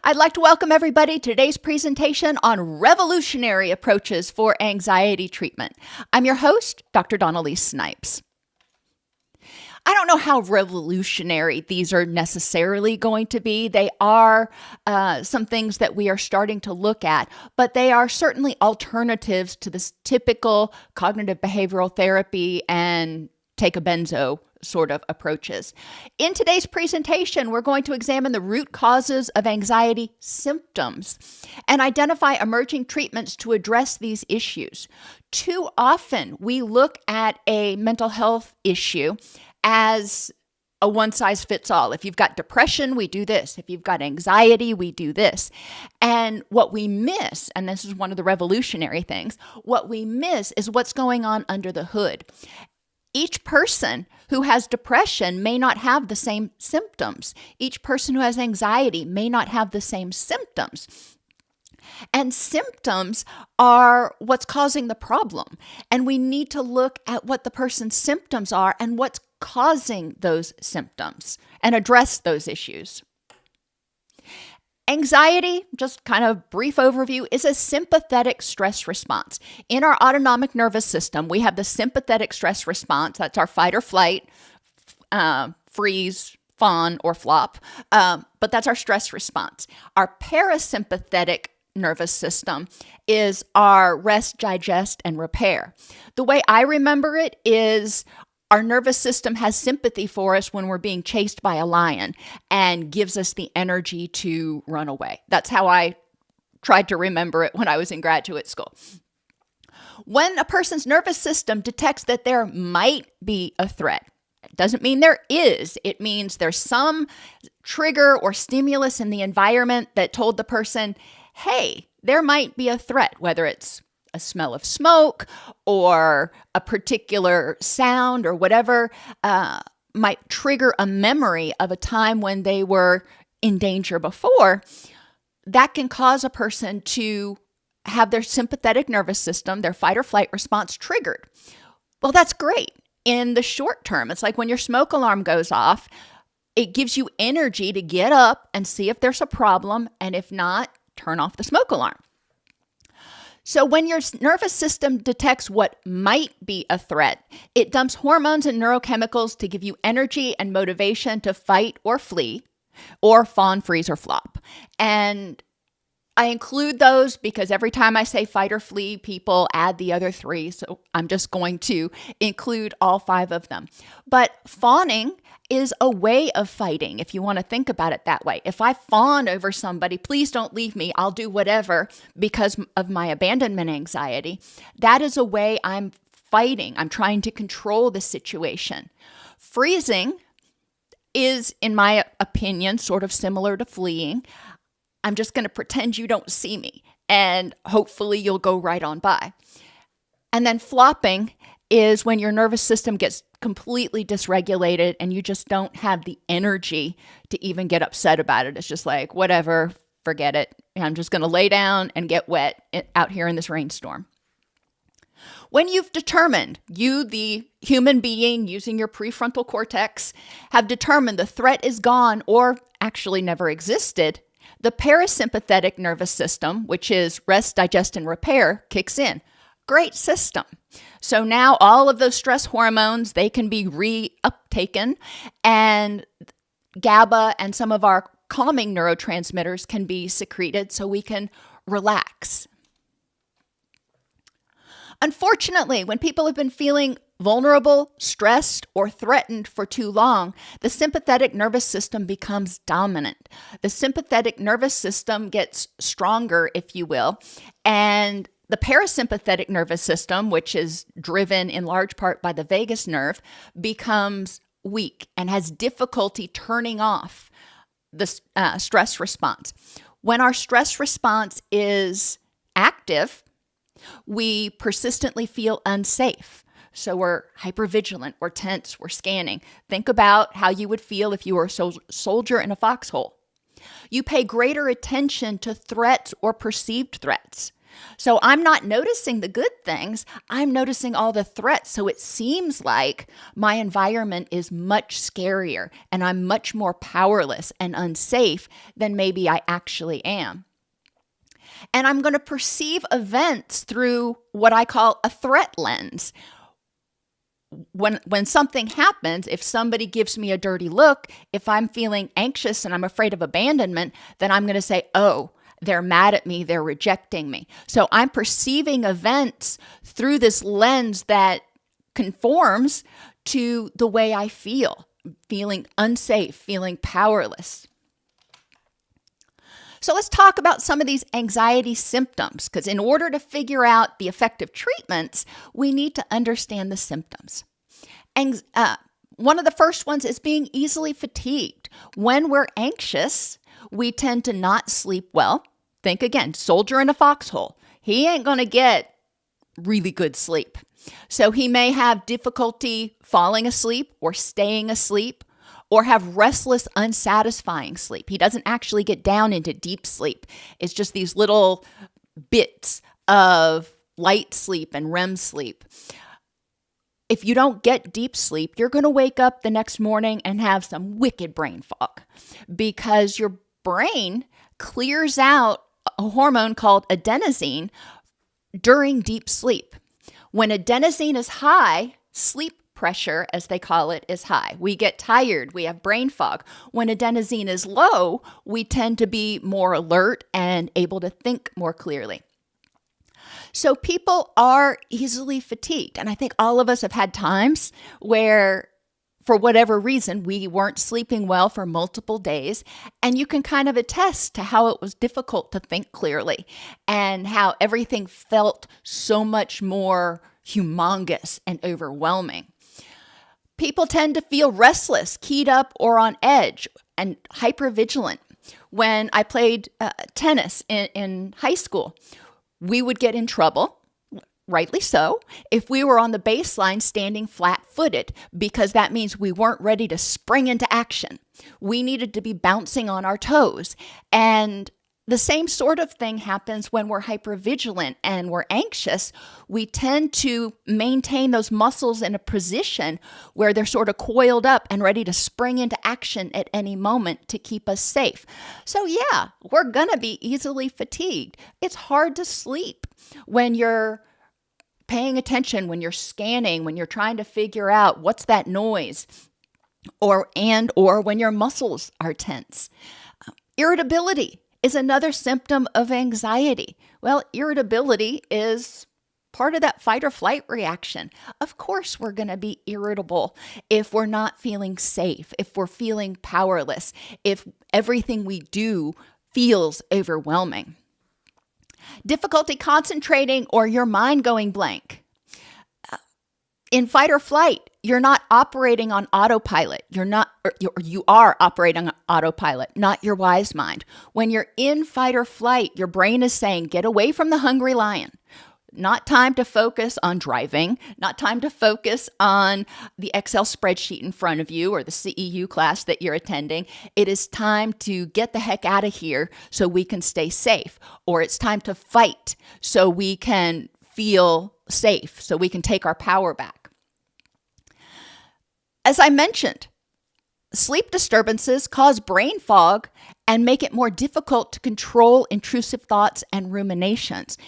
I'd like to welcome everybody to today's presentation on revolutionary approaches for anxiety treatment. I'm your host, Dr. Elise Snipes. I don't know how revolutionary these are necessarily going to be. They are some things that we are starting to look at, but they are certainly alternatives to this typical cognitive behavioral therapy and take a benzo sort of approaches. In today's presentation, we're going to examine the root causes of anxiety symptoms and identify emerging treatments to address these issues. Too often, we look at a mental health issue as a one-size-fits-all. If you've got depression, we do this. If you've got anxiety, we do this. And what we miss, and this is one of the revolutionary things, what we miss is what's going on under the hood. Each person who has depression may not have the same symptoms. Each person who has anxiety may not have the same symptoms. And symptoms are what's causing the problem. And we need to look at what the person's symptoms are and what's causing those symptoms and address those issues. Anxiety, just kind of brief overview, is a sympathetic stress response. In our autonomic nervous system, we have the sympathetic stress response. That's our fight or flight, freeze, fawn, or flop. But that's our stress response. Our parasympathetic nervous system is our rest, digest, and repair. The way I remember it is our nervous system has sympathy for us when we're being chased by a lion and gives us the energy to run away. That's how I tried to remember it when I was in graduate school. When a person's nervous system detects that there might be a threat, it doesn't mean there is. It means there's some trigger or stimulus in the environment that told the person, hey, there might be a threat, whether it's a smell of smoke or a particular sound or whatever might trigger a memory of a time when they were in danger before. That can cause a person to have their sympathetic nervous system, their fight or flight response triggered. Well, that's great. In the short term, it's like when your smoke alarm goes off, it gives you energy to get up and see if there's a problem, and if not, turn off the smoke alarm. So when your nervous system detects what might be a threat, it dumps hormones and neurochemicals to give you energy and motivation to fight or flee, or fawn, freeze, or flop. And I include those because every time I say fight or flee, people add the other three. So I'm just going to include all 5 of them. But fawning is a way of fighting, if you want to think about it that way. If I fawn over somebody, please don't leave me, I'll do whatever because of my abandonment anxiety, that is a way I'm fighting. I'm trying to control the situation. Freezing is, in my opinion, sort of similar to fleeing. I'm just going to pretend you don't see me, and hopefully you'll go right on by. And then flopping is when your nervous system gets completely dysregulated and you just don't have the energy to even get upset about it. It's just like, whatever, forget it. I'm just going to lay down and get wet out here in this rainstorm. When you've determined, you, the human being using your prefrontal cortex, have determined the threat is gone or actually never existed, the parasympathetic nervous system, which is rest, digest, and repair, kicks in. Great system. So now all of those stress hormones, they can be reuptaken, and GABA and some of our calming neurotransmitters can be secreted so we can relax. Unfortunately, when people have been feeling vulnerable, stressed, or threatened for too long, the sympathetic nervous system becomes dominant. The sympathetic nervous system gets stronger, if you will, and the parasympathetic nervous system, which is driven in large part by the vagus nerve, becomes weak and has difficulty turning off the stress response. When our stress response is active, we persistently feel unsafe. So we're hypervigilant, we're tense, we're scanning. Think about how you would feel if you were a soldier in a foxhole. You pay greater attention to threats or perceived threats. So I'm not noticing the good things, I'm noticing all the threats. So it seems like my environment is much scarier and I'm much more powerless and unsafe than maybe I actually am. And I'm going to perceive events through what I call a threat lens. When something happens, if somebody gives me a dirty look, if I'm feeling anxious and I'm afraid of abandonment, then I'm going to say, oh, they're mad at me, they're rejecting me. So I'm perceiving events through this lens that conforms to the way I feel, feeling unsafe, feeling powerless. So let's talk about some of these anxiety symptoms, because in order to figure out the effective treatments, we need to understand the symptoms. And one of the first ones is being easily fatigued. When we're anxious, we tend to not sleep well. Think again, soldier in a foxhole. He ain't going to get really good sleep. So he may have difficulty falling asleep or staying asleep, or have restless, unsatisfying sleep. He doesn't actually get down into deep sleep. It's just these little bits of light sleep and REM sleep. If you don't get deep sleep, you're going to wake up the next morning and have some wicked brain fog, because your brain clears out a hormone called adenosine during deep sleep. When adenosine is high, sleep pressure, as they call it, is high. We get tired. We have brain fog. When adenosine is low, we tend to be more alert and able to think more clearly. So people are easily fatigued. And I think all of us have had times where, for whatever reason, we weren't sleeping well for multiple days. And you can kind of attest to how it was difficult to think clearly and how everything felt so much more humongous and overwhelming. People tend to feel restless, keyed up, or on edge, and hypervigilant. When I played tennis in high school, we would get in trouble, rightly so, if we were on the baseline standing flat-footed, because that means we weren't ready to spring into action. We needed to be bouncing on our toes. And the same sort of thing happens when we're hypervigilant and we're anxious. We tend to maintain those muscles in a position where they're sort of coiled up and ready to spring into action at any moment to keep us safe. So yeah, we're going to be easily fatigued. It's hard to sleep when you're paying attention, when you're scanning, when you're trying to figure out what's that noise, or when your muscles are tense. Irritability is another symptom of anxiety. Well, irritability is part of that fight or flight reaction. Of course, we're going to be irritable if we're not feeling safe, if we're feeling powerless, if everything we do feels overwhelming. Difficulty concentrating or your mind going blank. In fight or flight, you're not operating on autopilot. You are operating on autopilot, not your wise mind. When you're in fight or flight, your brain is saying, get away from the hungry lion. Not time to focus on driving, not time to focus on the Excel spreadsheet in front of you or the CEU class that you're attending. It is time to get the heck out of here so we can stay safe. Or it's time to fight so we can feel safe, so we can take our power back. As I mentioned, sleep disturbances cause brain fog and make it more difficult to control intrusive thoughts and ruminations.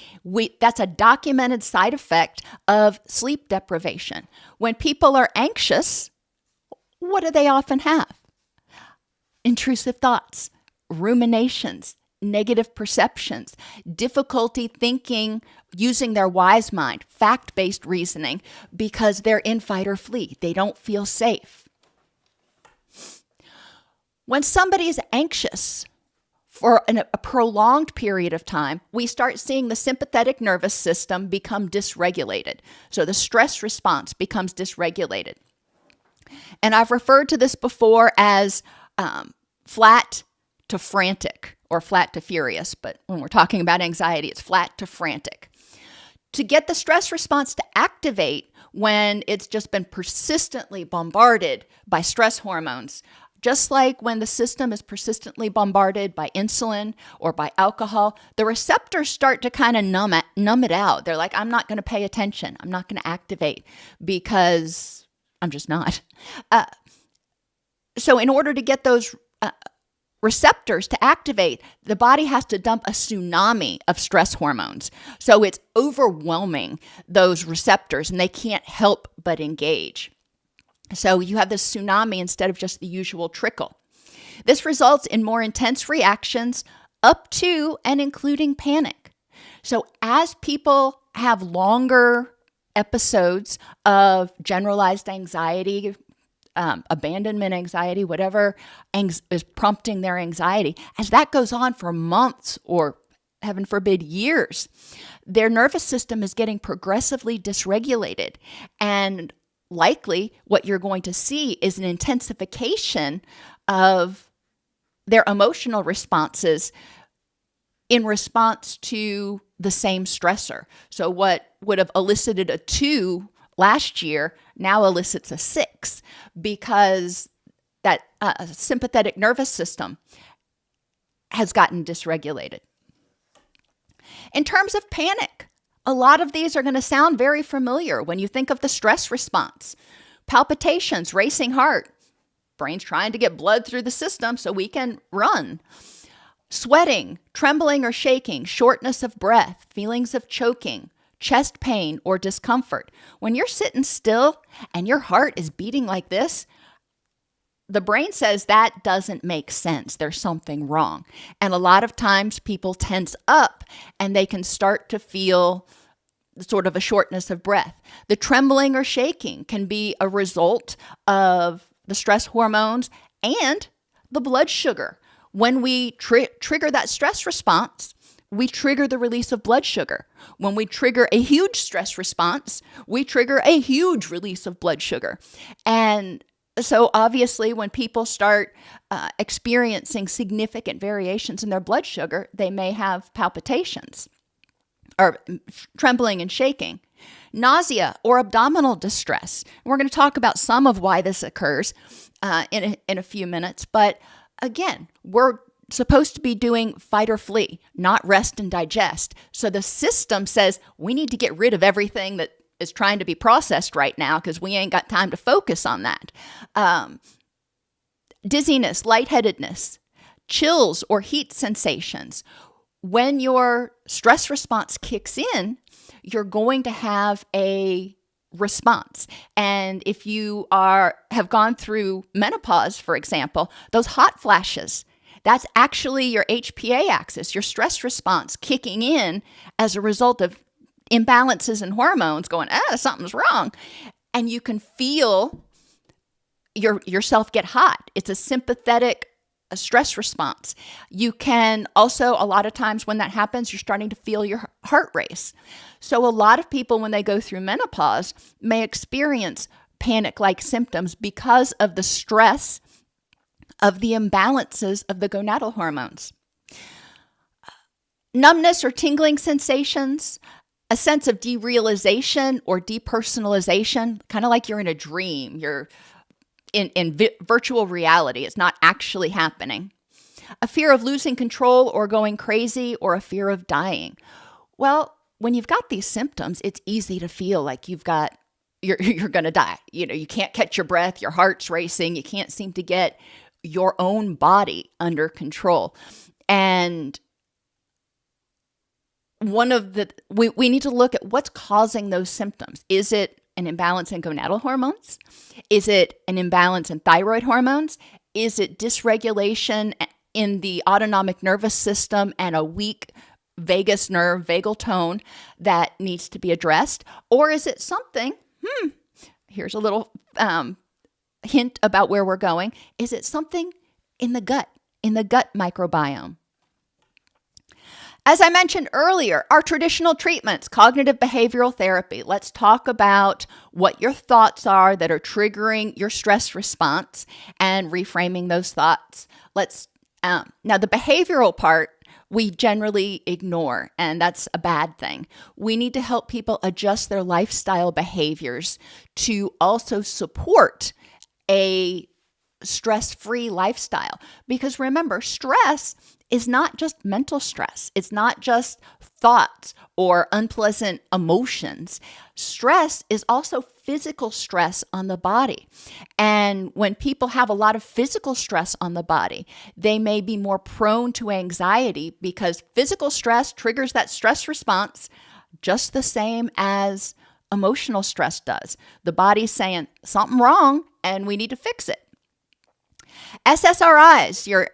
That's a documented side effect of sleep deprivation. When people are anxious, what do they often have? Intrusive thoughts, ruminations, negative perceptions, difficulty thinking using their wise mind, fact-based reasoning, because they're in fight or flee. They don't feel safe. When somebody is anxious for a prolonged period of time, we start seeing the sympathetic nervous system become dysregulated. So the stress response becomes dysregulated. And I've referred to this before as flat to frantic or flat to furious, but when we're talking about anxiety, it's flat to frantic. To get the stress response to activate when it's just been persistently bombarded by stress hormones, Just like when the system is persistently bombarded by insulin or by alcohol, the receptors start to kind of numb it out. They're like, I'm not going to pay attention. I'm not going to activate because I'm just not. So in order to get those receptors to activate, the body has to dump a tsunami of stress hormones. So it's overwhelming those receptors and they can't help but engage. So you have this tsunami instead of just the usual trickle. This results in more intense reactions up to and including panic. So as people have longer episodes of generalized anxiety, abandonment anxiety, whatever is prompting their anxiety, as that goes on for months or heaven forbid years, their nervous system is getting progressively dysregulated. And likely what you're going to see is an intensification of their emotional responses in response to the same stressor. So what would have elicited a 2 last year now elicits a 6 because that sympathetic nervous system has gotten dysregulated. In terms of panic, a lot of these are going to sound very familiar when you think of the stress response. Palpitations, racing heart, brain's trying to get blood through the system so we can run. Sweating, trembling or shaking, shortness of breath, feelings of choking, chest pain or discomfort. When you're sitting still and your heart is beating like this, the brain says that doesn't make sense. There's something wrong. And a lot of times people tense up and they can start to feel sort of a shortness of breath. The trembling or shaking can be a result of the stress hormones and the blood sugar. When we trigger that stress response, we trigger the release of blood sugar. When we trigger a huge stress response, we trigger a huge release of blood sugar. And so obviously when people start experiencing significant variations in their blood sugar, they may have palpitations or trembling and shaking, nausea or abdominal distress. We're going to talk about some of why this occurs in a few minutes. But again, we're supposed to be doing fight or flee, not rest and digest. So the system says we need to get rid of everything that is trying to be processed right now because we ain't got time to focus on that. Dizziness, lightheadedness, chills or heat sensations. When your stress response kicks in, you're going to have a response. And if you have gone through menopause, for example, those hot flashes, that's actually your HPA axis, your stress response kicking in as a result of imbalances in hormones going, something's wrong. And you can feel yourself get hot. It's a sympathetic stress response. You can also, a lot of times when that happens, you're starting to feel your heart race. So a lot of people, when they go through menopause, may experience panic-like symptoms because of the stress of the imbalances of the gonadal hormones. Numbness or tingling sensations, a sense of derealization or depersonalization, kind of like you're in a dream. You're in virtual reality. It's not actually happening. A fear of losing control or going crazy, or a fear of dying. Well, when you've got these symptoms, it's easy to feel like you're going to die. You can't catch your breath. Your heart's racing. You can't seem to get your own body under control. And we need to look at what's causing those symptoms. Is it an imbalance in gonadal hormones? Is it an imbalance in thyroid hormones? Is it dysregulation in the autonomic nervous system and a weak vagus nerve, vagal tone that needs to be addressed? Or is it something, here's a little hint about where we're going. Is it something in the gut microbiome? As I mentioned earlier, our traditional treatments, cognitive behavioral therapy. Let's talk about what your thoughts are that are triggering your stress response and reframing those thoughts. Now the behavioral part we generally ignore, and that's a bad thing. We need to help people adjust their lifestyle behaviors to also support a stress-free lifestyle. Because remember, stress is not just mental stress. It's not just thoughts or unpleasant emotions. Stress is also physical stress on the body. And when people have a lot of physical stress on the body, they may be more prone to anxiety because physical stress triggers that stress response just the same as emotional stress does. The body's saying something wrong and we need to fix it. SSRIs, your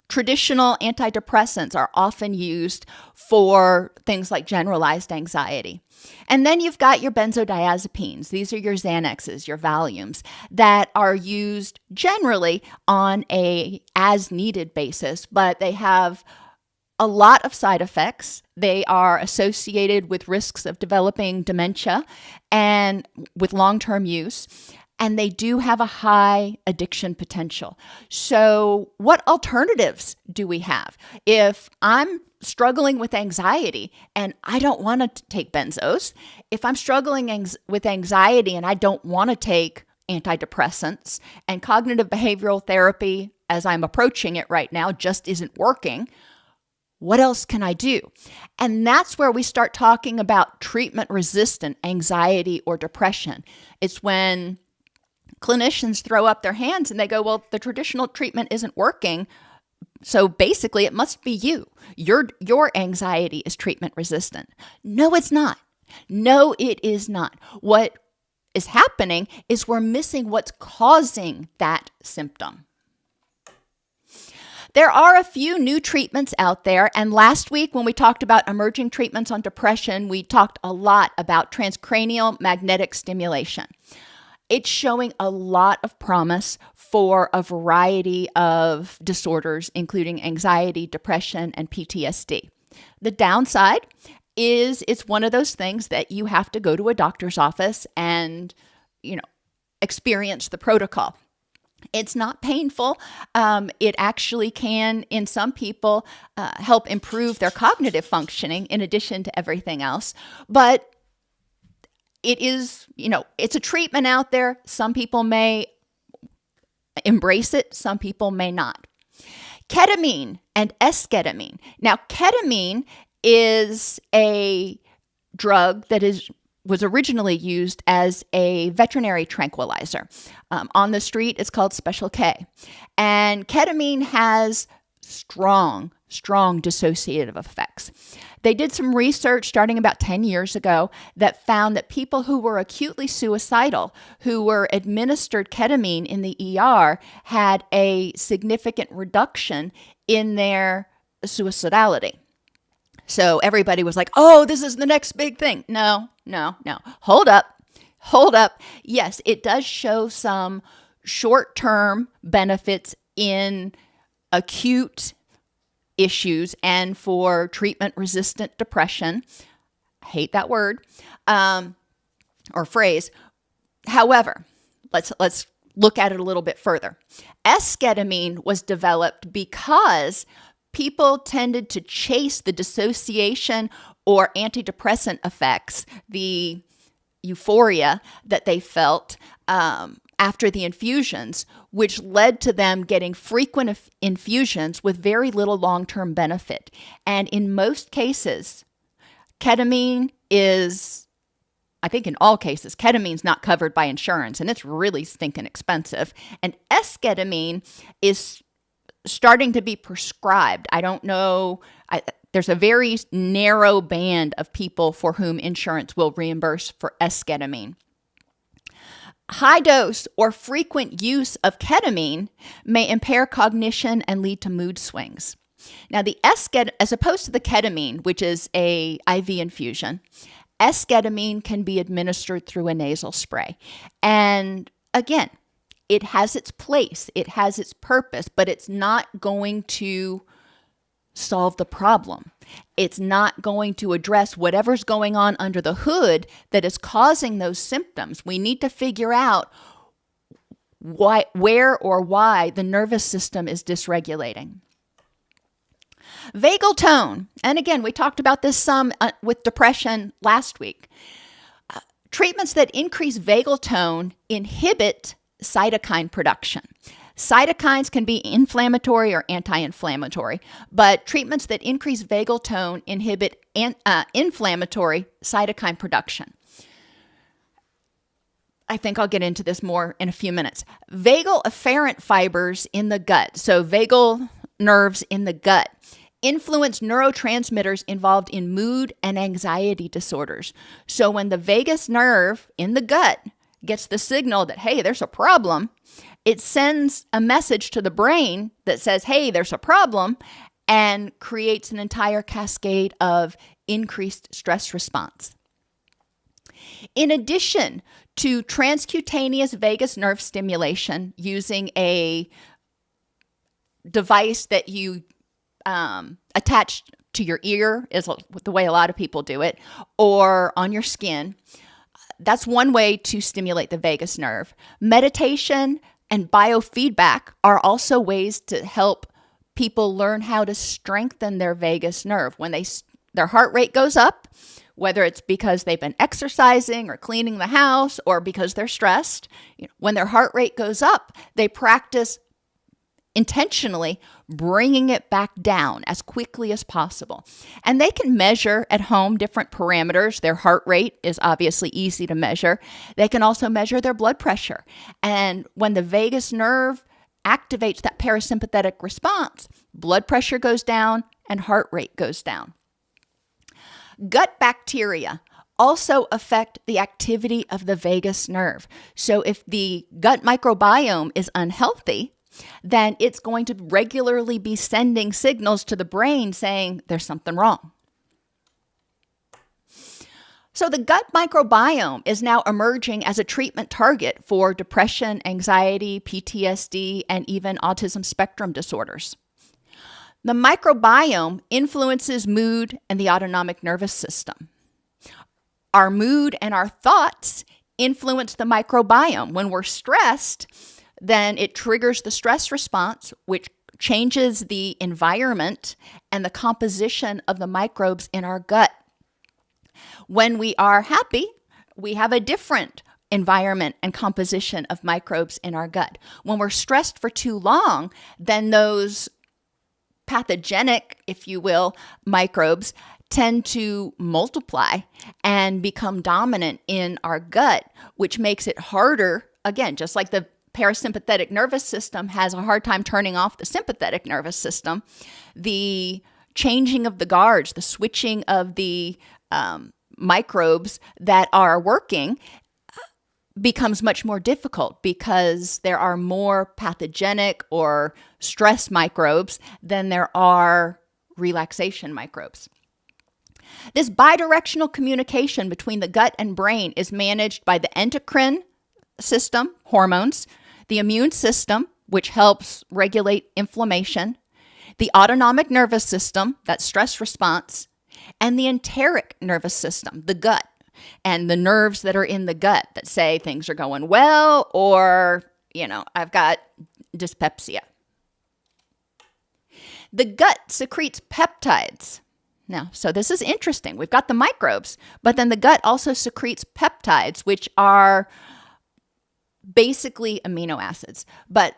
traditional antidepressants, are often used for things like generalized anxiety. And then you've got your benzodiazepines. These are your Xanaxes, your Valiums, that are used generally on a as-needed basis, but they have a lot of side effects. They are associated with risks of developing dementia and with long-term use. And they do have a high addiction potential. So what alternatives do we have? If I'm struggling with anxiety and I don't want to take benzos, if I'm struggling with anxiety and I don't want to take antidepressants, and cognitive behavioral therapy, as I'm approaching it right now, just isn't working, what else can I do? And that's where we start talking about treatment-resistant anxiety or depression. It's when clinicians throw up their hands and they go, well, the traditional treatment isn't working, so basically it must be you. Your anxiety is treatment resistant. No, it's not. No, it is not. What is happening is we're missing what's causing that symptom. There are a few new treatments out there, and last week when we talked about emerging treatments on depression, we talked a lot about transcranial magnetic stimulation. It's showing a lot of promise for a variety of disorders, including anxiety, depression, and PTSD. The downside is it's one of those things that you have to go to a doctor's office and, experience the protocol. It's not painful. It actually can, in some people, help improve their cognitive functioning in addition to everything else. But it is, it's a treatment out there. Some people may embrace it. Some people may not. Ketamine and esketamine. Now, ketamine is a drug that was originally used as a veterinary tranquilizer. On the street, it's called Special K. And ketamine has strong dissociative effects. They did some research starting about 10 years ago that found that people who were acutely suicidal, who were administered ketamine in the ER, had a significant reduction in their suicidality. So everybody was like, oh, this is the next big thing. No. Hold up. Yes, it does show some short-term benefits in acute issues and for treatment-resistant depression. I hate that word or phrase. However, let's look at it a little bit further. Esketamine was developed because people tended to chase the dissociation or antidepressant effects, the euphoria that they felt after the infusions, which led to them getting frequent infusions with very little long-term benefit. And in most cases, ketamine is, I think in all cases, ketamine's not covered by insurance, and it's really stinking expensive. And esketamine is starting to be prescribed. I don't know. There's a very narrow band of people for whom insurance will reimburse for esketamine. High dose or frequent use of ketamine may impair cognition and lead to mood swings. Now, as opposed to the ketamine, which is a IV infusion, esketamine can be administered through a nasal spray. And again, it has its place, it has its purpose, but it's not going to solve the problem. It's not going to address whatever's going on under the hood that is causing those symptoms. We need to figure out where the nervous system is dysregulating. Vagal tone. And again, we talked about this some with depression last week. Treatments that increase vagal tone inhibit cytokine production. Cytokines can be inflammatory or anti-inflammatory, but treatments that increase vagal tone inhibit inflammatory cytokine production. I think I'll get into this more in a few minutes. Vagal afferent fibers in the gut, so vagal nerves in the gut, influence neurotransmitters involved in mood and anxiety disorders. So when the vagus nerve in the gut gets the signal that, hey, there's a problem, it sends a message to the brain that says, hey, there's a problem, and creates an entire cascade of increased stress response. In addition to transcutaneous vagus nerve stimulation using a device that you attach to your ear, is the way a lot of people do it, or on your skin, that's one way to stimulate the vagus nerve. Meditation and biofeedback are also ways to help people learn how to strengthen their vagus nerve. When their heart rate goes up, whether it's because they've been exercising or cleaning the house or because they're stressed, when their heart rate goes up, they practice intentionally bringing it back down as quickly as possible. And they can measure at home different parameters. Their heart rate is obviously easy to measure. They can also measure their blood pressure. And when the vagus nerve activates that parasympathetic response, blood pressure goes down and heart rate goes down. Gut bacteria also affect the activity of the vagus nerve. So if the gut microbiome is unhealthy, then it's going to regularly be sending signals to the brain saying there's something wrong. So the gut microbiome is now emerging as a treatment target for depression, anxiety, PTSD, and even autism spectrum disorders. The microbiome influences mood and the autonomic nervous system. Our mood and our thoughts influence the microbiome. When we're stressed, then it triggers the stress response, which changes the environment and the composition of the microbes in our gut. When we are happy, we have a different environment and composition of microbes in our gut. When we're stressed for too long, then those pathogenic, if you will, microbes tend to multiply and become dominant in our gut, which makes it harder, again, just like the parasympathetic nervous system has a hard time turning off the sympathetic nervous system, the changing of the guards, the switching of the microbes that are working becomes much more difficult because there are more pathogenic or stress microbes than there are relaxation microbes. This bidirectional communication between the gut and brain is managed by the endocrine system, hormones, the immune system, which helps regulate inflammation, the autonomic nervous system, that stress response, and the enteric nervous system, the gut, and the nerves that are in the gut that say things are going well or, I've got dyspepsia. The gut secretes peptides. Now, so this is interesting. We've got the microbes, but then the gut also secretes peptides, which are basically amino acids, but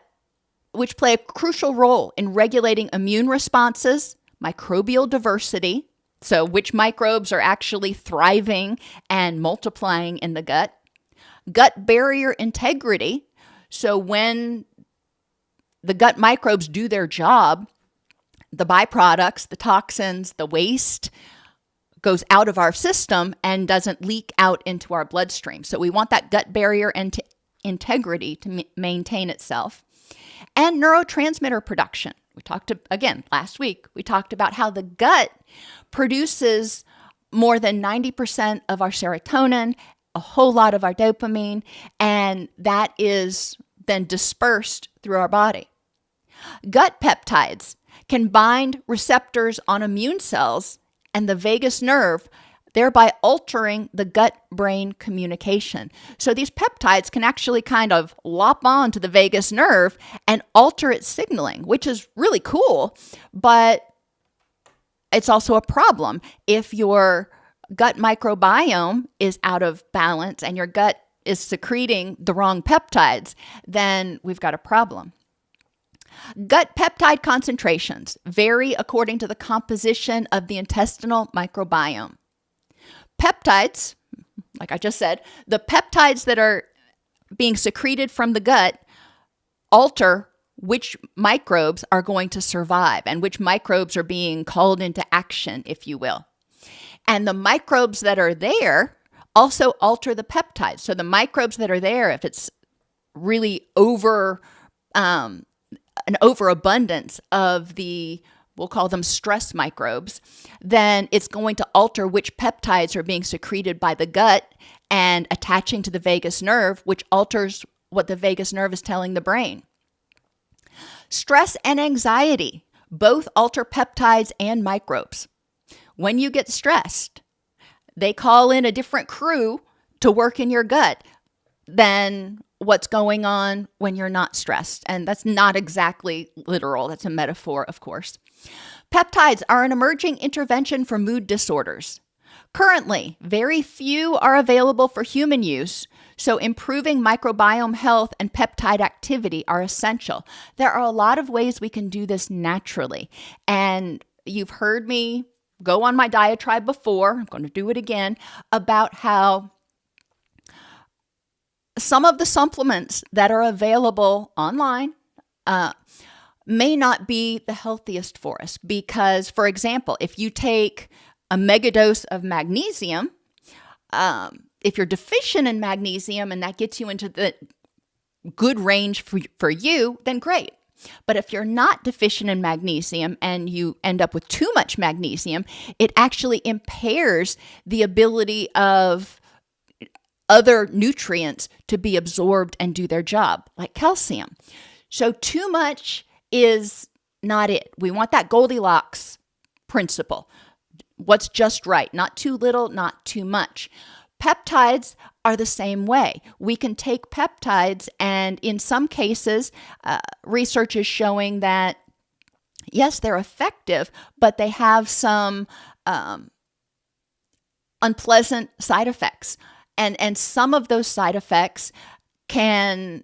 which play a crucial role in regulating immune responses, microbial diversity, so which microbes are actually thriving and multiplying in the gut barrier integrity, so when the gut microbes do their job, the byproducts, the toxins, the waste goes out of our system and doesn't leak out into our bloodstream. So we want that gut barrier integrity to maintain itself. And neurotransmitter production. Last week, we talked about how the gut produces more than 90% of our serotonin, a whole lot of our dopamine, and that is then dispersed through our body. Gut peptides can bind receptors on immune cells and the vagus nerve, thereby altering the gut-brain communication. So these peptides can actually kind of lop onto the vagus nerve and alter its signaling, which is really cool, but it's also a problem if your gut microbiome is out of balance and your gut is secreting the wrong peptides, then we've got a problem. Gut peptide concentrations vary according to the composition of the intestinal microbiome. Peptides, like I just said, the peptides that are being secreted from the gut alter which microbes are going to survive and which microbes are being called into action, if you will. And the microbes that are there also alter the peptides. So the microbes that are there, if it's really an overabundance of we'll call them stress microbes, then it's going to alter which peptides are being secreted by the gut and attaching to the vagus nerve, which alters what the vagus nerve is telling the brain. Stress and anxiety both alter peptides and microbes. When you get stressed, they call in a different crew to work in your gut than what's going on when you're not stressed. And that's not exactly literal. That's a metaphor, of course. Peptides are an emerging intervention for mood disorders. Currently, very few are available for human use, so improving microbiome health and peptide activity are essential. There are a lot of ways we can do this naturally. And you've heard me go on my diatribe before, I'm going to do it again, about how some of the supplements that are available online may not be the healthiest for us. Because, for example, if you take a megadose of magnesium, if you're deficient in magnesium and that gets you into the good range for you, then great. But if you're not deficient in magnesium and you end up with too much magnesium, it actually impairs the ability of other nutrients to be absorbed and do their job, like calcium. So too much is not it. We want that Goldilocks principle. What's just right? Not too little, not too much. Peptides are the same way. We can take peptides, and in some cases, research is showing that, yes, they're effective, but they have some unpleasant side effects. And some of those side effects can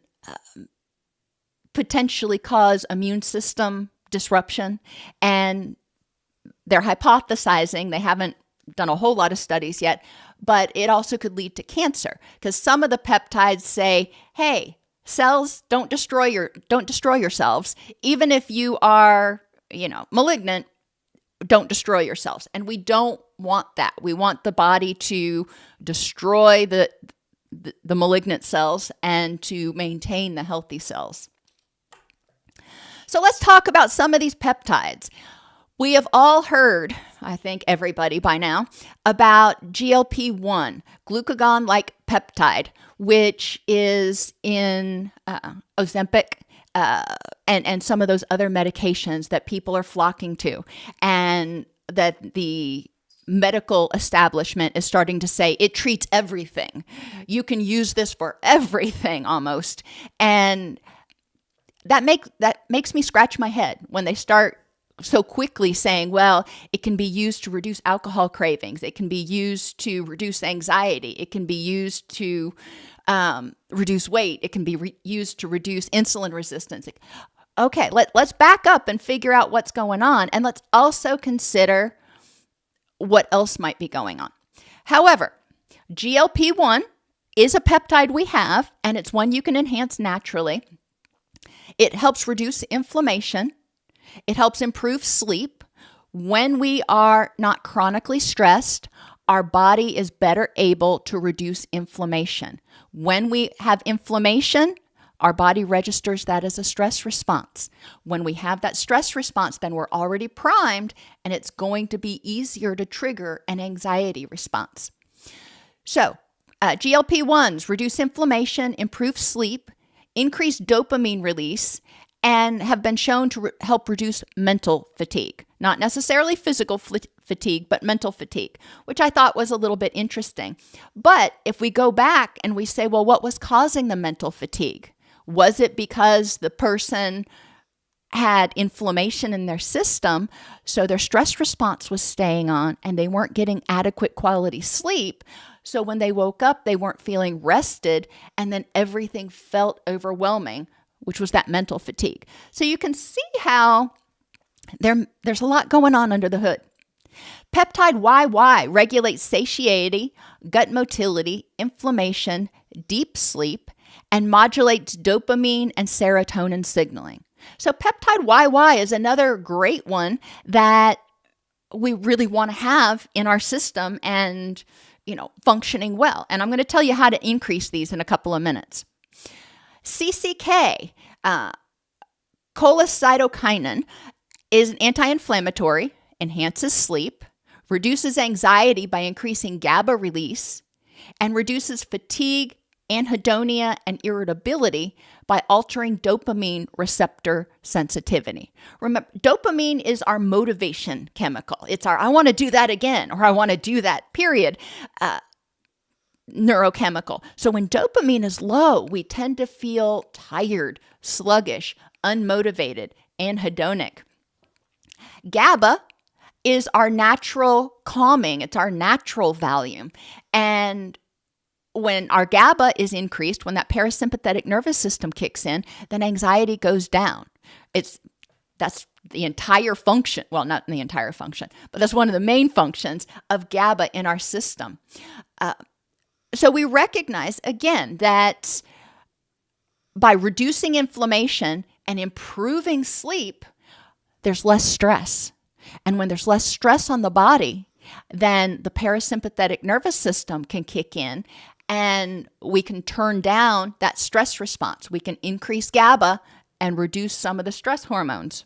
potentially cause immune system disruption. And they're hypothesizing, they haven't done a whole lot of studies yet, but it also could lead to cancer, because some of the peptides say, hey, cells, don't destroy yourselves. Even if you are, malignant, don't destroy yourselves. And we don't want that. We want the body to destroy the malignant cells and to maintain the healthy cells. So let's talk about some of these peptides. We have all heard, I think everybody by now, about GLP-1, glucagon-like peptide, which is in Ozempic and some of those other medications that people are flocking to, and that the medical establishment is starting to say it treats everything. You can use this for everything almost. And that makes me scratch my head when they start so quickly saying, well, it can be used to reduce alcohol cravings. It can be used to reduce anxiety. It can be used to reduce weight. It can be used to reduce insulin resistance. Okay, let's back up and figure out what's going on. And let's also consider what else might be going on. However, GLP-1 is a peptide we have, and it's one you can enhance naturally. It helps reduce inflammation. It helps improve sleep. When we are not chronically stressed, our body is better able to reduce inflammation. When we have inflammation, our body registers that as a stress response. When we have that stress response, then we're already primed, and it's going to be easier to trigger an anxiety response. So, GLP-1s reduce inflammation, improve sleep, increase dopamine release, and have been shown to help reduce mental fatigue. Not necessarily physical fatigue, but mental fatigue, which I thought was a little bit interesting. But if we go back and we say, well, what was causing the mental fatigue? Was it because the person had inflammation in their system, so their stress response was staying on and they weren't getting adequate quality sleep? So when they woke up, they weren't feeling rested, and then everything felt overwhelming. which was that mental fatigue. So you can see how there's a lot going on under the hood. Peptide YY regulates satiety, gut motility, inflammation, deep sleep, and modulates dopamine and serotonin signaling. So peptide YY is another great one that we really want to have in our system and, functioning well. And I'm going to tell you how to increase these in a couple of minutes. CCK, cholecytokinin, is an anti-inflammatory, enhances sleep, reduces anxiety by increasing GABA release, and reduces fatigue, anhedonia, and irritability by altering dopamine receptor sensitivity. Remember, dopamine is our motivation chemical. It's our I want to do that again, or I want to do that, period, neurochemical. So when dopamine is low, we tend to feel tired, sluggish, unmotivated, anhedonic. GABA is our natural calming. It's our natural Valium. And when our GABA is increased, when that parasympathetic nervous system kicks in, then anxiety goes down. That's the entire function. Well, not the entire function, but that's one of the main functions of GABA in our system. So we recognize, again, that by reducing inflammation and improving sleep, there's less stress. And when there's less stress on the body, then the parasympathetic nervous system can kick in and we can turn down that stress response. We can increase GABA and reduce some of the stress hormones.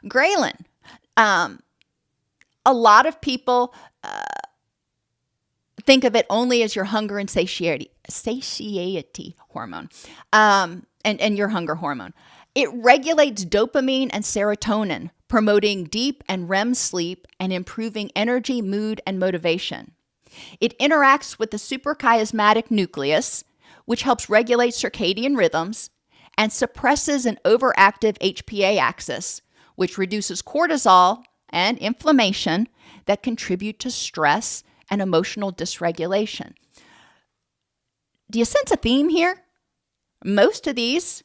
Ghrelin. A lot of people think of it only as your hunger and satiety hormone, and your hunger hormone. It regulates dopamine and serotonin, promoting deep and REM sleep and improving energy, mood, and motivation. It interacts with the suprachiasmatic nucleus, which helps regulate circadian rhythms, and suppresses an overactive HPA axis, which reduces cortisol and inflammation that contribute to stress and emotional dysregulation. Do you sense a theme here? Most of these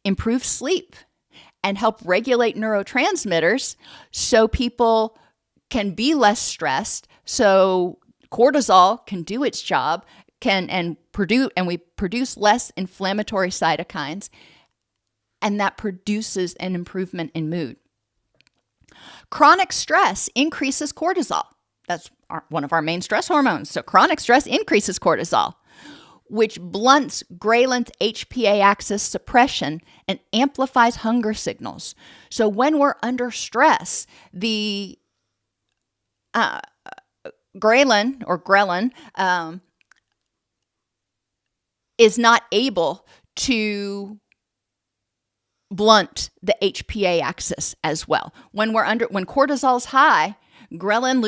improve sleep and help regulate neurotransmitters so people can be less stressed, so cortisol can do its job, and we produce less inflammatory cytokines, and that produces an improvement in mood. Chronic stress increases cortisol. That's one of our main stress hormones. So chronic stress increases cortisol, which blunts Ghrelin's HPA axis suppression and amplifies hunger signals. So when we're under stress, the Ghrelin is not able to blunt the HPA axis as well. When cortisol is high, Ghrelin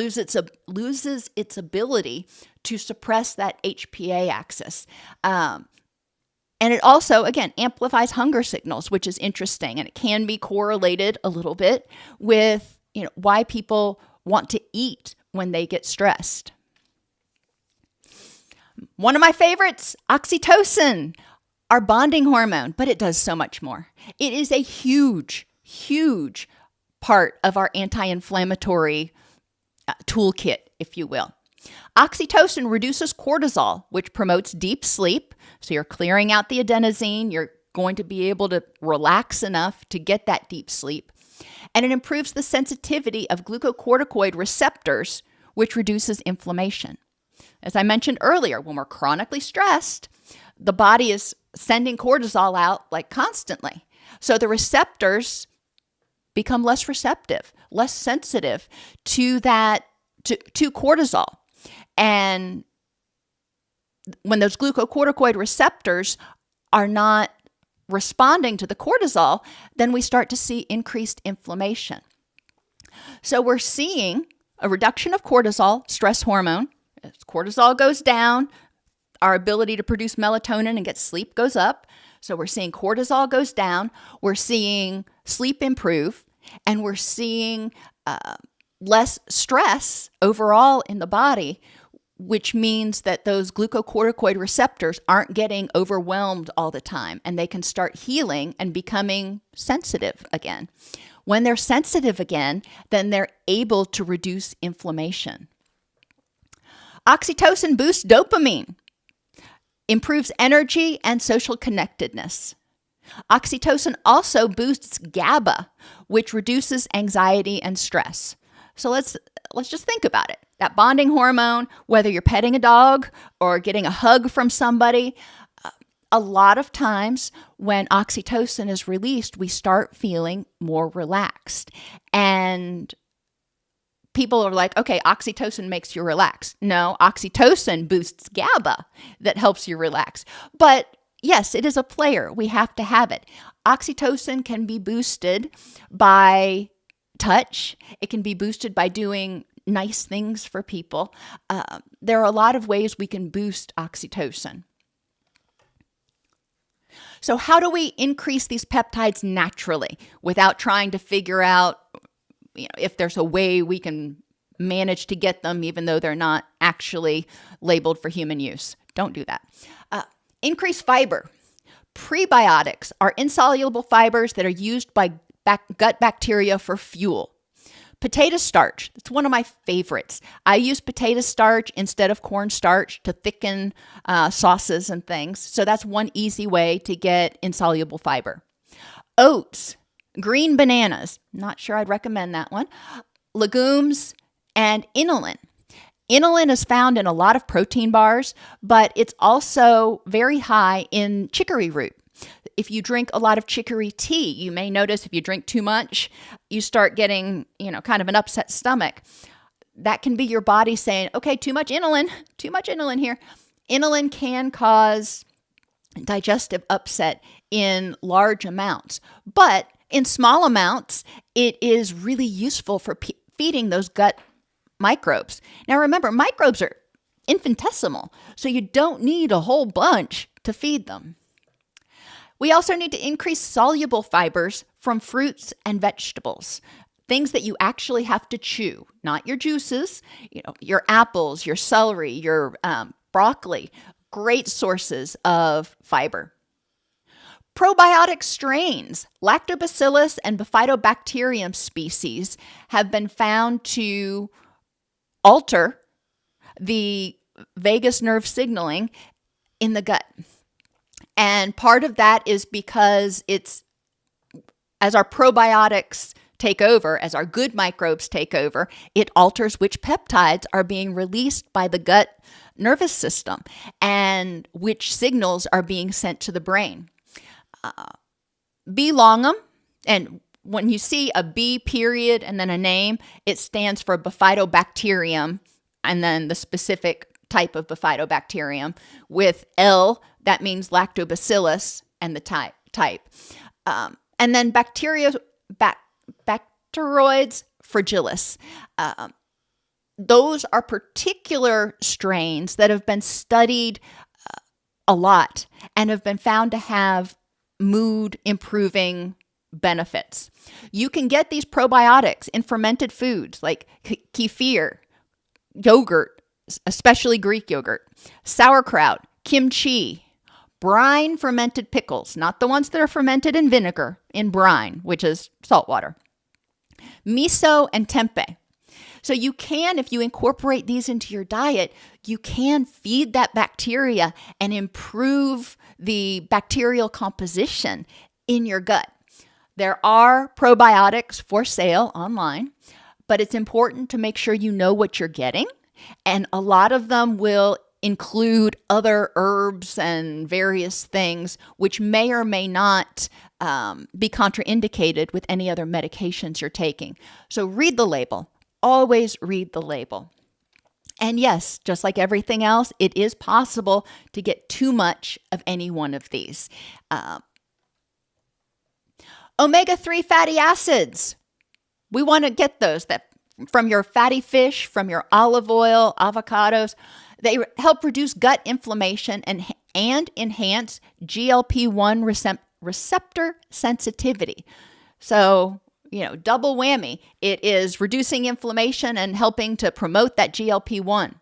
loses its ability to suppress that HPA axis. And it also, again, amplifies hunger signals, which is interesting. And it can be correlated a little bit with, why people want to eat when they get stressed. One of my favorites, oxytocin, our bonding hormone, but it does so much more. It is a huge, huge part of our anti-inflammatory toolkit, if you will. Oxytocin reduces cortisol, which promotes deep sleep. So you're clearing out the adenosine. You're going to be able to relax enough to get that deep sleep. And it improves the sensitivity of glucocorticoid receptors, which reduces inflammation. As I mentioned earlier, when we're chronically stressed, the body is sending cortisol out constantly. So the receptors become less receptive, less sensitive to cortisol. And when those glucocorticoid receptors are not responding to the cortisol, then we start to see increased inflammation. So we're seeing a reduction of cortisol, stress hormone. As cortisol goes down, our ability to produce melatonin and get sleep goes up. So we're seeing cortisol goes down, we're seeing sleep improve, and we're seeing less stress overall in the body, which means that those glucocorticoid receptors aren't getting overwhelmed all the time, and they can start healing and becoming sensitive again. When they're sensitive again, then they're able to reduce inflammation. Oxytocin boosts dopamine, improves energy and social connectedness. Oxytocin also boosts GABA, which reduces anxiety and stress. So let's just think about it. That bonding hormone, whether you're petting a dog or getting a hug from somebody, a lot of times when oxytocin is released, we start feeling more relaxed. And people are like, okay, oxytocin makes you relax. No, oxytocin boosts GABA that helps you relax. But yes, it is a player. We have to have it. Oxytocin can be boosted by touch. It can be boosted by doing nice things for people. There are a lot of ways we can boost oxytocin. So how do we increase these peptides naturally without trying to figure out if there's a way we can manage to get them even though they're not actually labeled for human use? Don't do that. Increase fiber. Prebiotics are insoluble fibers that are used by gut bacteria for fuel. Potato starch, it's one of my favorites. I use potato starch instead of cornstarch to thicken sauces and things. So that's one easy way to get insoluble fiber. Oats, green bananas, not sure I'd recommend that one. Legumes, and inulin. Inulin is found in a lot of protein bars, but it's also very high in chicory root. If you drink a lot of chicory tea, you may notice if you drink too much, you start getting, kind of an upset stomach. That can be your body saying, okay, too much inulin here. Inulin can cause digestive upset in large amounts, but in small amounts, it is really useful for feeding those gut microbes. Now remember, microbes are infinitesimal, so you don't need a whole bunch to feed them. We also need to increase soluble fibers from fruits and vegetables, things that you actually have to chew, not your juices, your apples, your celery, your broccoli, great sources of fiber. Probiotic strains, Lactobacillus and Bifidobacterium species, have been found to alter the vagus nerve signaling in the gut. And part of that is because as our probiotics take over, as our good microbes take over, it alters which peptides are being released by the gut nervous system and which signals are being sent to the brain. B. longum, and when you see a B period and then a name, it stands for Bifidobacterium and then the specific type of Bifidobacterium. With L, that means Lactobacillus and the type. And then bacteroids fragilis. Those are particular strains that have been studied a lot and have been found to have mood improving benefits. You can get these probiotics in fermented foods like kefir, yogurt, especially Greek yogurt, sauerkraut, kimchi, brine fermented pickles, not the ones that are fermented in vinegar, in brine, which is salt water, miso, and tempeh. So you can, if you incorporate these into your diet, you can feed that bacteria and improve the bacterial composition in your gut. There are probiotics for sale online, but it's important to make sure you know what you're getting. And a lot of them will include other herbs and various things, which may or may not be contraindicated with any other medications you're taking. So read the label. Always read the label. And yes, just like everything else, it is possible to get too much of any one of these. Omega-3 fatty acids. We want to get those from your fatty fish, from your olive oil, avocados. They help reduce gut inflammation and enhance GLP-1 receptor sensitivity. So, double whammy. It is reducing inflammation and helping to promote that GLP-1.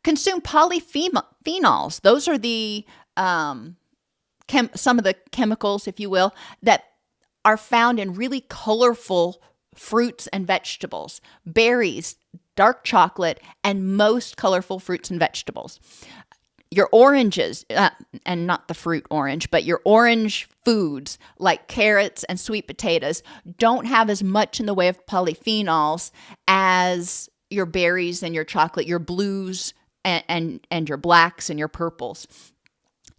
Consume polyphenols. Those are the some of the chemicals, if you will, that are found in really colorful fruits and vegetables, berries, dark chocolate, and most colorful fruits and vegetables. Your oranges, and not the fruit orange, but your orange foods like carrots and sweet potatoes don't have as much in the way of polyphenols as your berries and your chocolate, your blues and your blacks and your purples.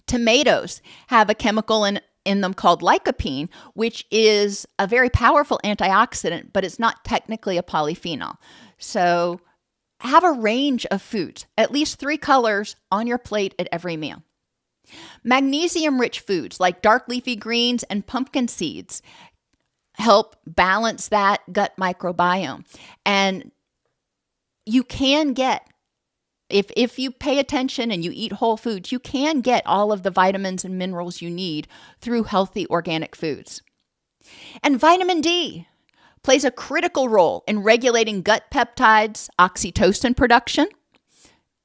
Tomatoes have a chemical in them called lycopene, which is a very powerful antioxidant, but it's not technically a polyphenol. So have a range of foods, at least 3 colors on your plate at every meal. Magnesium-rich foods like dark leafy greens and pumpkin seeds help balance that gut microbiome. And you can get, if you pay attention and you eat whole foods, you can get all of the vitamins and minerals you need through healthy organic foods. And vitamin D plays a critical role in regulating gut peptides, oxytocin production,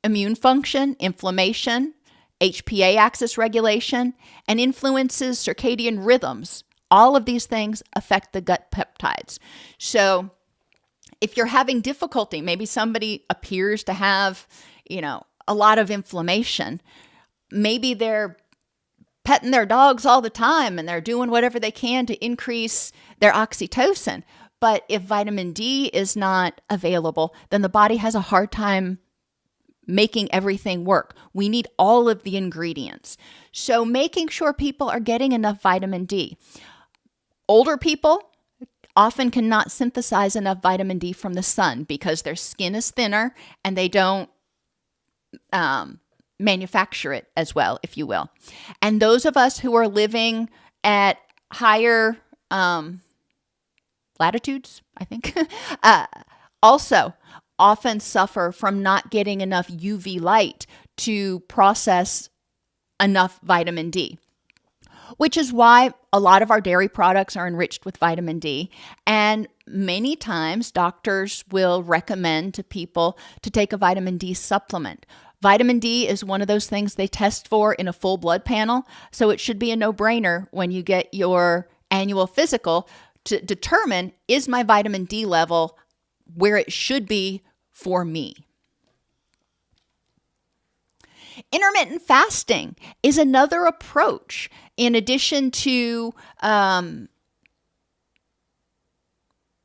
immune function, inflammation, HPA axis regulation, and influences circadian rhythms. All of these things affect the gut peptides. So if you're having difficulty, maybe somebody appears to have, a lot of inflammation, maybe they're petting their dogs all the time and they're doing whatever they can to increase their oxytocin. But if vitamin D is not available, then the body has a hard time making everything work. We need all of the ingredients. So making sure people are getting enough vitamin D. Older people often cannot synthesize enough vitamin D from the sun because their skin is thinner and they don't manufacture it as well, if you will. And those of us who are living at higher latitudes, I think, also often suffer from not getting enough UV light to process enough vitamin D, which is why a lot of our dairy products are enriched with vitamin D. And many times doctors will recommend to people to take a vitamin D supplement. Vitamin D is one of those things they test for in a full blood panel. So it should be a no-brainer when you get your annual physical to determine, is my vitamin D level where it should be for me? Intermittent fasting is another approach in addition to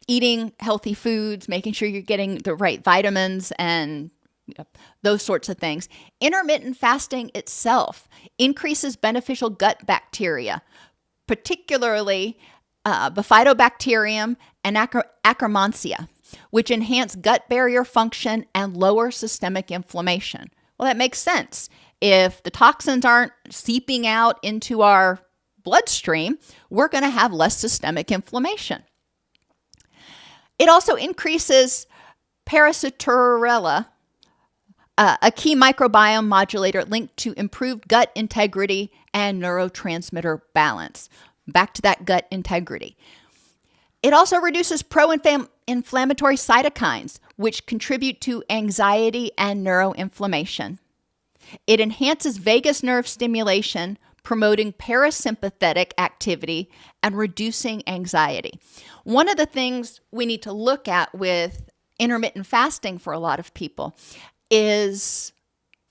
eating healthy foods, making sure you're getting the right vitamins and those sorts of things. Intermittent fasting itself increases beneficial gut bacteria, particularly Bifidobacterium and Akkermansia, which enhance gut barrier function and lower systemic inflammation. Well, that makes sense. If the toxins aren't seeping out into our bloodstream, we're going to have less systemic inflammation. It also increases Parasiturella, a key microbiome modulator linked to improved gut integrity and neurotransmitter balance. Back to that gut integrity. It also reduces pro-inflammatory cytokines, which contribute to anxiety and neuroinflammation. It enhances vagus nerve stimulation, promoting parasympathetic activity and reducing anxiety. One of the things we need to look at with intermittent fasting for a lot of people is,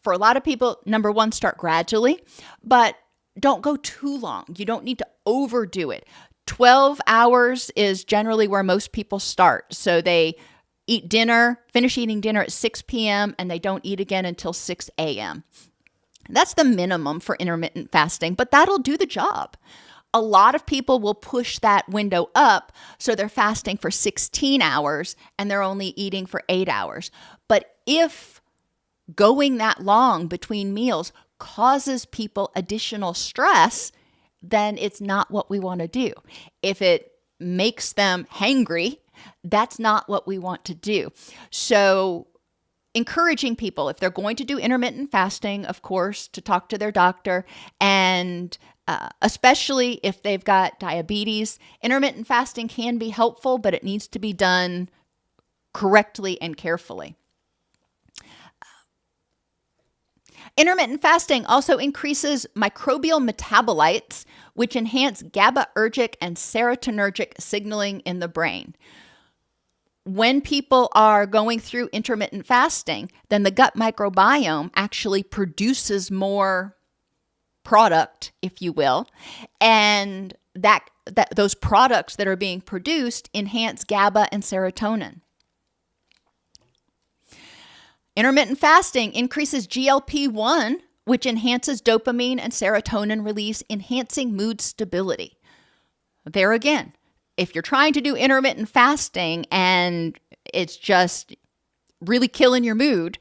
for a lot of people, number one, start gradually, but don't go too long. You don't need to overdo it. 12 hours is generally where most people start. So they eat dinner, finish eating dinner at 6 p.m., and they don't eat again until 6 a.m. That's the minimum for intermittent fasting, but that'll do the job. A lot of people will push that window up, so they're fasting for 16 hours and they're only eating for 8 hours. But if going that long between meals causes people additional stress, then it's not what we want to do. If it makes them hangry, that's not what we want to do. So encouraging people, if they're going to do intermittent fasting, of course, to talk to their doctor, and especially if they've got diabetes, intermittent fasting can be helpful, but it needs to be done correctly and carefully. Intermittent fasting also increases microbial metabolites, which enhance GABAergic and serotonergic signaling in the brain. When people are going through intermittent fasting, then the gut microbiome actually produces more product, if you will, and those products that are being produced enhance GABA and serotonin. Intermittent fasting increases GLP-1, which enhances dopamine and serotonin release, enhancing mood stability. There again, if you're trying to do intermittent fasting and it's just really killing your mood,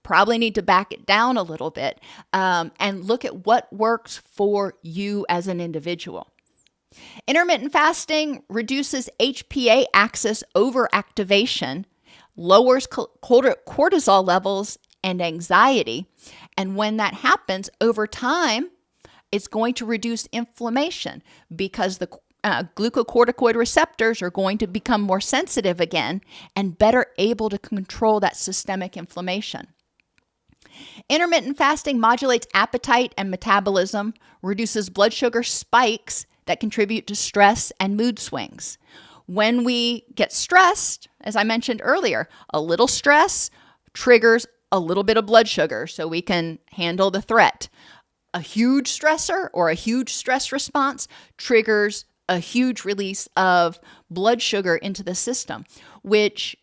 probably need to back it down a little bit and look at what works for you as an individual. Intermittent fasting reduces HPA axis overactivation, lowers cortisol levels and anxiety. And when that happens over time, it's going to reduce inflammation because the glucocorticoid receptors are going to become more sensitive again and better able to control that systemic inflammation. Intermittent fasting modulates appetite and metabolism, reduces blood sugar spikes that contribute to stress and mood swings. When we get stressed, as I mentioned earlier, a little stress triggers a little bit of blood sugar so we can handle the threat. A huge stressor or a huge stress response triggers a huge release of blood sugar into the system, which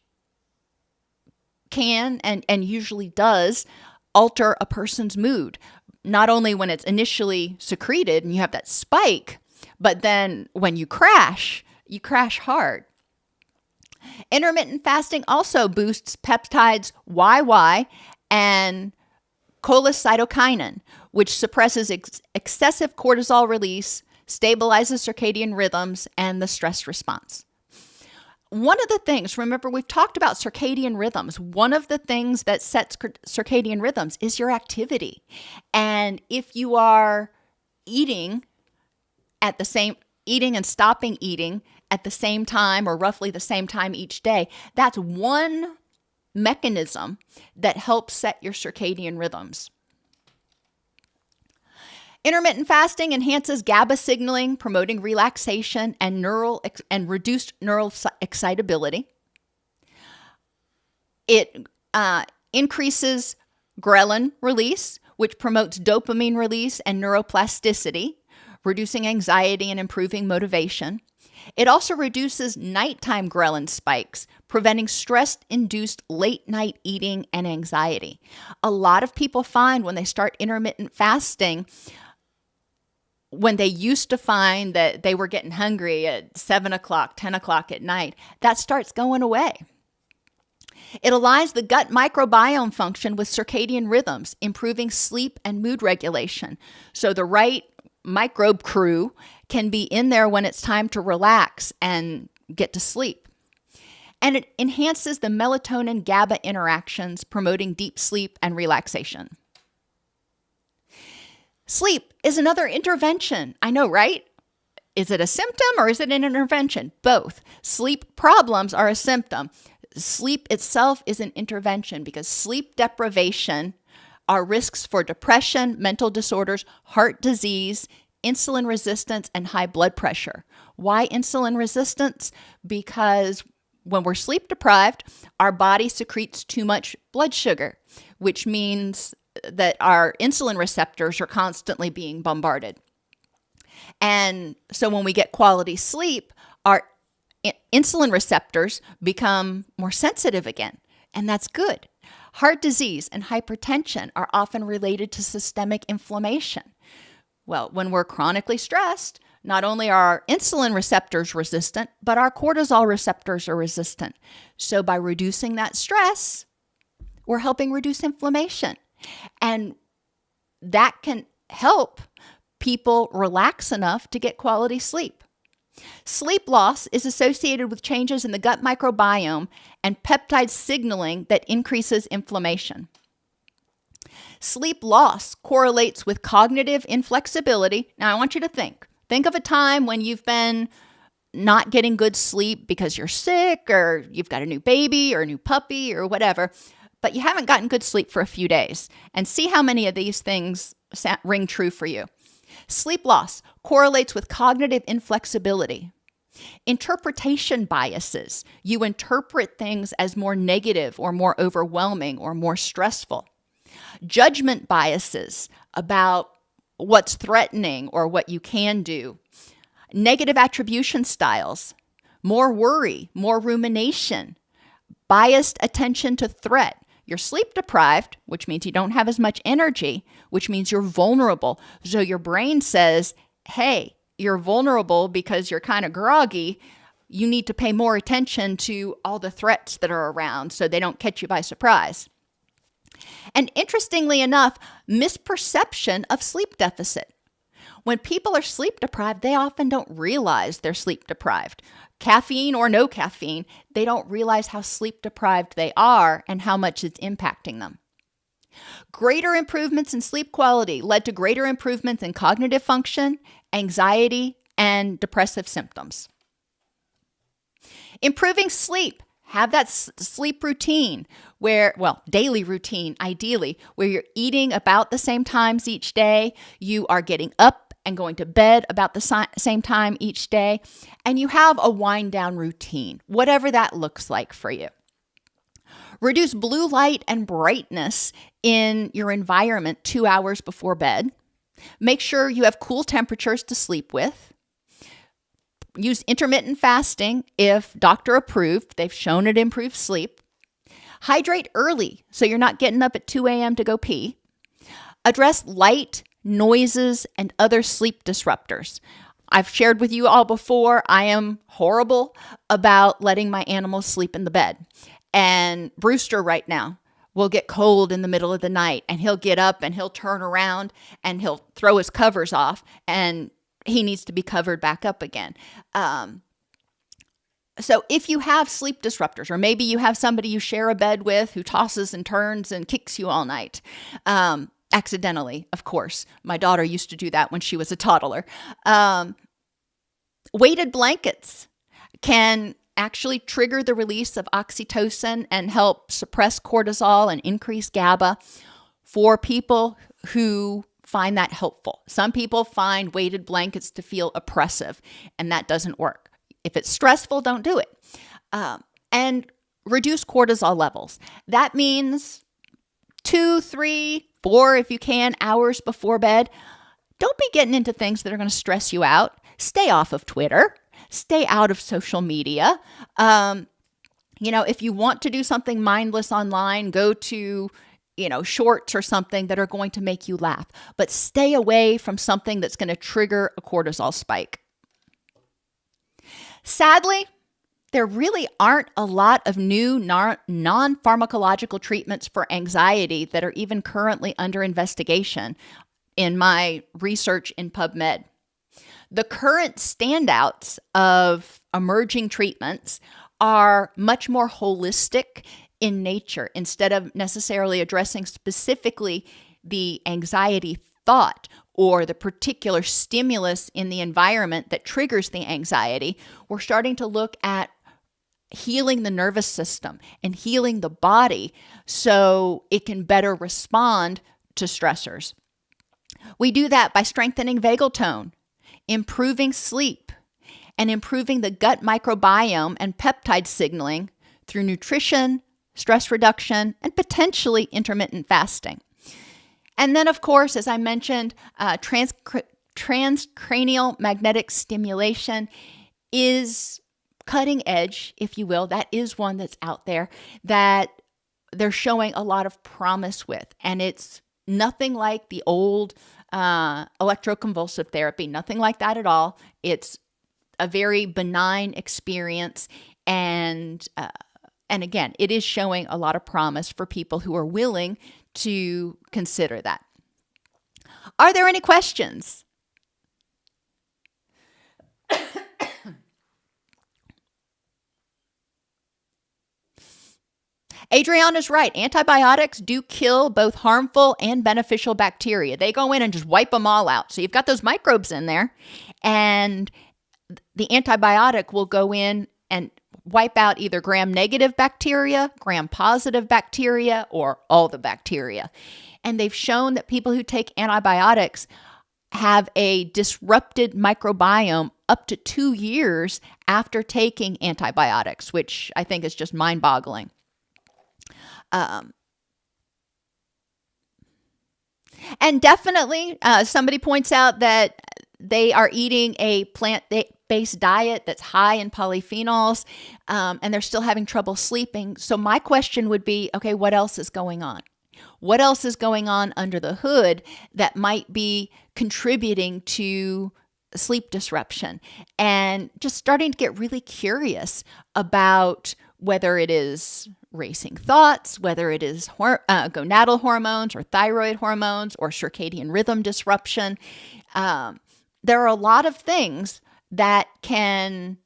can and usually does alter a person's mood, not only when it's initially secreted and you have that spike, but then when you crash hard. Intermittent fasting also boosts peptides YY and cholecytokinin, which suppresses excessive cortisol release, stabilizes circadian rhythms, and the stress response. One of the things, remember, we've talked about circadian rhythms. One of the things that sets circadian rhythms is your activity. And if you are eating and stopping eating at the same time or roughly the same time each day, that's one mechanism that helps set your circadian rhythms. Intermittent fasting enhances GABA signaling, promoting relaxation and reduced neural excitability. It increases ghrelin release, which promotes dopamine release and neuroplasticity, reducing anxiety and improving motivation. It also reduces nighttime ghrelin spikes, preventing stress-induced late-night eating and anxiety. A lot of people find when they start intermittent fasting, when they used to find that they were getting hungry at 7 o'clock, 10 o'clock at night, that starts going away. It aligns the gut microbiome function with circadian rhythms, improving sleep and mood regulation. So the right microbe crew can be in there when it's time to relax and get to sleep. And it enhances the melatonin GABA interactions, promoting deep sleep and relaxation. Sleep is another intervention. I know, right? Is it a symptom or is it an intervention? Both. Sleep problems are a symptom. Sleep itself is an intervention because sleep deprivation are risks for depression, mental disorders, heart disease, insulin resistance, and high blood pressure. Why insulin resistance? Because when we're sleep deprived, our body secretes too much blood sugar, which means that our insulin receptors are constantly being bombarded. And so when we get quality sleep, our insulin receptors become more sensitive again, and that's good. Heart disease and hypertension are often related to systemic inflammation. Well, when we're chronically stressed, not only are our insulin receptors resistant, but our cortisol receptors are resistant. So by reducing that stress, we're helping reduce inflammation. And that can help people relax enough to get quality sleep. Sleep loss is associated with changes in the gut microbiome and peptide signaling that increases inflammation. Sleep loss correlates with cognitive inflexibility. Now, I want you to think of a time when you've been not getting good sleep because you're sick or you've got a new baby or a new puppy or whatever. but you haven't gotten good sleep for a few days, and see how many of these things ring true for you. Sleep loss correlates with cognitive inflexibility. Interpretation biases. You interpret things as more negative or more overwhelming or more stressful. Judgment biases about what's threatening or what you can do. Negative attribution styles. More worry, more rumination. Biased attention to threat. You're sleep deprived, which means you don't have as much energy, which means you're vulnerable. So your brain says, hey, you're vulnerable because you're kind of groggy. You need to pay more attention to all the threats that are around so they don't catch you by surprise. And interestingly enough, misperception of sleep deficit. When people are sleep deprived, they often don't realize they're sleep deprived. Caffeine or no caffeine, they don't realize how sleep deprived they are and how much it's impacting them. Greater improvements in sleep quality led to greater improvements in cognitive function, anxiety, and depressive symptoms. Improving sleep. Have that sleep routine daily routine, ideally, where you're eating about the same times each day, you are getting up and going to bed about the same time each day, and you have a wind down routine, whatever that looks like for you. Reduce blue light and brightness in your environment 2 hours before bed. Make sure you have cool temperatures to sleep with. Use intermittent fasting if doctor approved. They've shown it improves sleep. Hydrate early so you're not getting up at 2 a.m. to go pee. Address light, noises, and other sleep disruptors. I've shared with you all before, I am horrible about letting my animals sleep in the bed. And Brewster right now will get cold in the middle of the night, and he'll get up and he'll turn around and he'll throw his covers off, and he needs to be covered back up again. So if you have sleep disruptors, or maybe you have somebody you share a bed with who tosses and turns and kicks you all night, accidentally, of course. My daughter used to do that when she was a toddler. Weighted blankets can actually trigger the release of oxytocin and help suppress cortisol and increase GABA for people who find that helpful. Some people find weighted blankets to feel oppressive, and that doesn't work. If it's stressful, don't do it. And reduce cortisol levels. That means 2, 3, 4, if you can, hours before bed. Don't be getting into things that are going to stress you out. Stay off of Twitter. Stay out of social media. If you want to do something mindless online, go to shorts or something that are going to make you laugh. But stay away from something that's going to trigger a cortisol spike. Sadly, there really aren't a lot of new non-pharmacological treatments for anxiety that are even currently under investigation in my research in PubMed. The current standouts of emerging treatments are much more holistic in nature instead of necessarily addressing specifically the anxiety thought or the particular stimulus in the environment that triggers the anxiety. We're starting to look at healing the nervous system and healing the body so it can better respond to stressors. We do that by strengthening vagal tone, improving sleep, and improving the gut microbiome and peptide signaling through nutrition, stress reduction, and potentially intermittent fasting. And then, of course, as I mentioned, transcranial magnetic stimulation is cutting edge, if you will. That is one that's out there that they're showing a lot of promise with. And it's nothing like the old electroconvulsive therapy, nothing like that at all. It's a very benign experience. And again, it is showing a lot of promise for people who are willing to consider that. Are there any questions? Adriana's right. Antibiotics do kill both harmful and beneficial bacteria. They go in and just wipe them all out. So you've got those microbes in there, and the antibiotic will go in and wipe out either gram-negative bacteria, gram-positive bacteria, or all the bacteria. And they've shown that people who take antibiotics have a disrupted microbiome up to 2 years after taking antibiotics, which I think is just mind-boggling. And definitely, somebody points out that they are eating a plant-based diet that's high in polyphenols, and they're still having trouble sleeping. So my question would be, okay, what else is going on? What else is going on under the hood that might be contributing to sleep disruption? And just starting to get really curious about whether it is racing thoughts, whether it is gonadal hormones or thyroid hormones or circadian rhythm disruption. There are a lot of things that can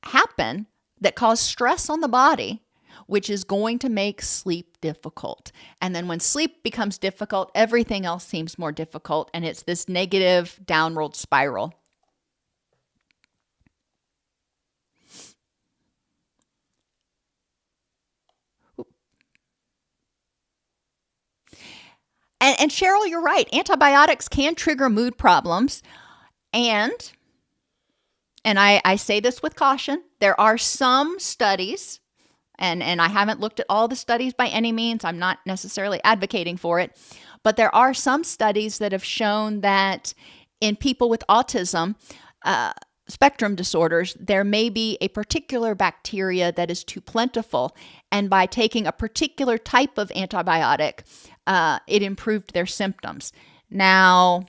happen that cause stress on the body, which is going to make sleep difficult. And then when sleep becomes difficult, everything else seems more difficult, and it's this negative downward spiral. And Cheryl, you're right. Antibiotics can trigger mood problems. And I say this with caution, there are some studies, and I haven't looked at all the studies by any means. I'm not necessarily advocating for it. But there are some studies that have shown that in people with autism, spectrum disorders, there may be a particular bacteria that is too plentiful. And by taking a particular type of antibiotic, it improved their symptoms. Now,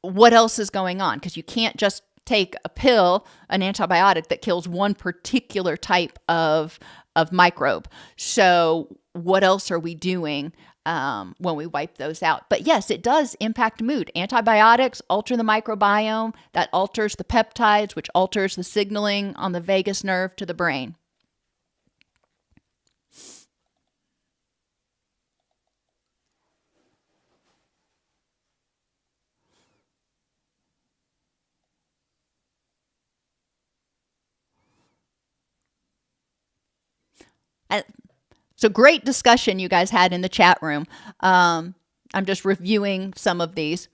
what else is going on? Because you can't just take a pill, an antibiotic that kills one particular type of microbe. So what else are we doing when we wipe those out? But yes, it does impact mood. Antibiotics alter the microbiome. That alters the peptides, which alters the signaling on the vagus nerve to the brain. So great discussion you guys had in the chat room. I'm just reviewing some of these.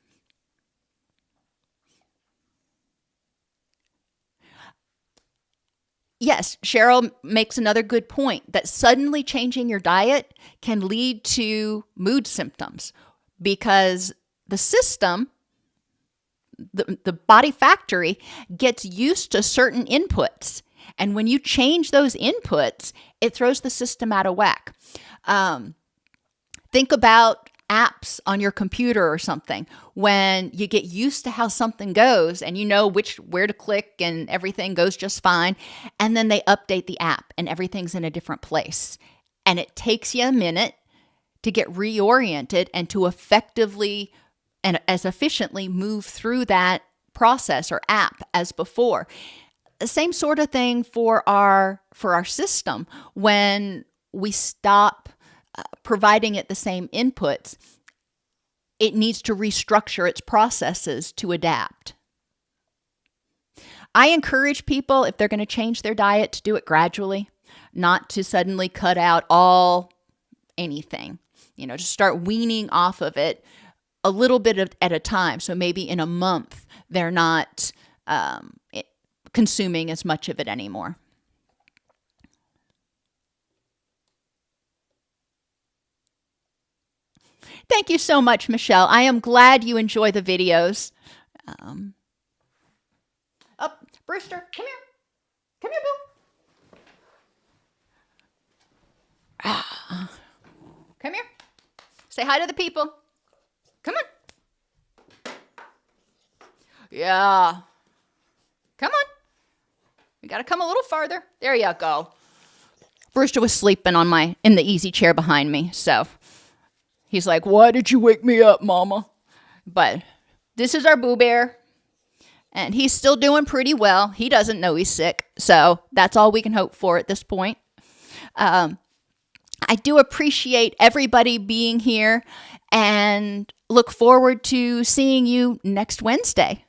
Yes, Cheryl makes another good point that suddenly changing your diet can lead to mood symptoms because the system, the body factory, gets used to certain inputs. And when you change those inputs, it throws the system out of whack. Think about apps on your computer or something. When you get used to how something goes and you know where to click and everything goes just fine, and then they update the app and everything's in a different place. And it takes you a minute to get reoriented and to effectively and as efficiently move through that process or app as before. Same sort of thing for our system. When we stop providing it the same inputs, it needs to restructure its processes to adapt. I encourage people, if they're going to change their diet, to do it gradually, not to suddenly cut out anything. Just start weaning off of it a little bit at a time. So maybe in a month, they're not consuming as much of it anymore. Thank you so much, Michelle. I am glad you enjoy the videos. Brewster, come here. Come here, boo. Come here. Say hi to the people. Come on. Yeah. Come on. You got to come a little farther. There you go. Brewster was sleeping in the easy chair behind me, so he's like, "Why did you wake me up, Mama?" But this is our Boo Bear, and he's still doing pretty well. He doesn't know he's sick, so that's all we can hope for at this point. I do appreciate everybody being here and look forward to seeing you next Wednesday.